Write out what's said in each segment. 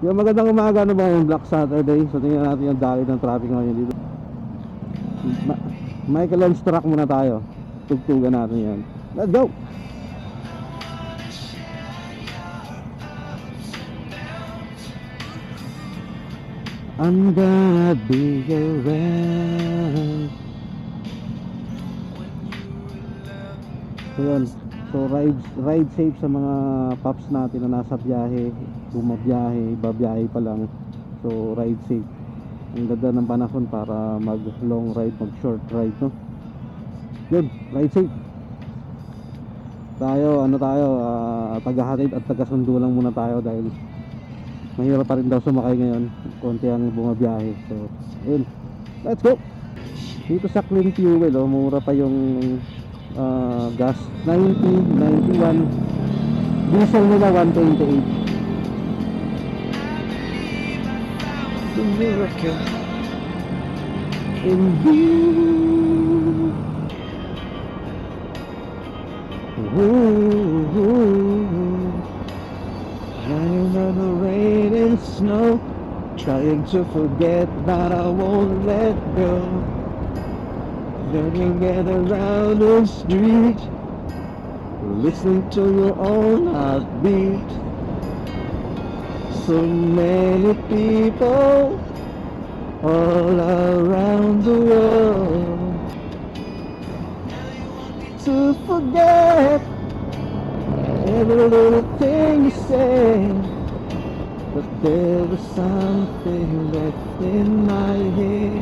Yung magandang umaga na ba yung Black Saturday? So tingnan natin yung dali ng traffic ngayon dito. Michael Lance truck muna tayo. Tugtugan natin yan. Let's go! I'm gonna be around. So yun. So ride safe sa mga pups natin na nasa biyahe, bumabiyahe, babiyahe pa lang. So ride safe. Ang ganda ng panahon para mag long ride, mag short ride, no? Yun, ride safe. Tayo, tagahatid at tagasundo lang muna tayo dahil mahirap pa rin daw sumakay ngayon. Konti ang bumabiyahe. So, yun. Let's go! Dito sa Clean Fuel, oh, mura pa yung gas. 90, 91. Diesel nila 128. The miracle in you. Running on the rain and snow, trying to forget, but I won't let go. Looking at around the street, listening to your own heartbeat. So many people all around the world. To forget every little thing you say, but there was something left in my head.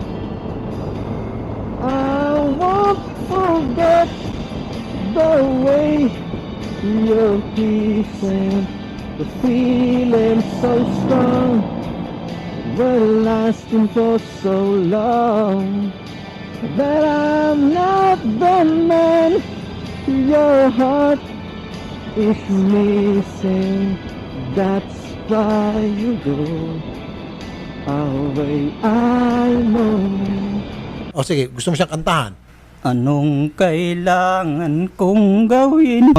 I won't forget the way your peace and the feeling so strong were lasting for so long that I'm not the man your heart is missing. That's why you go away, I know. O sige, gusto mo siyang kantahan? Anong kailangan kong gawin?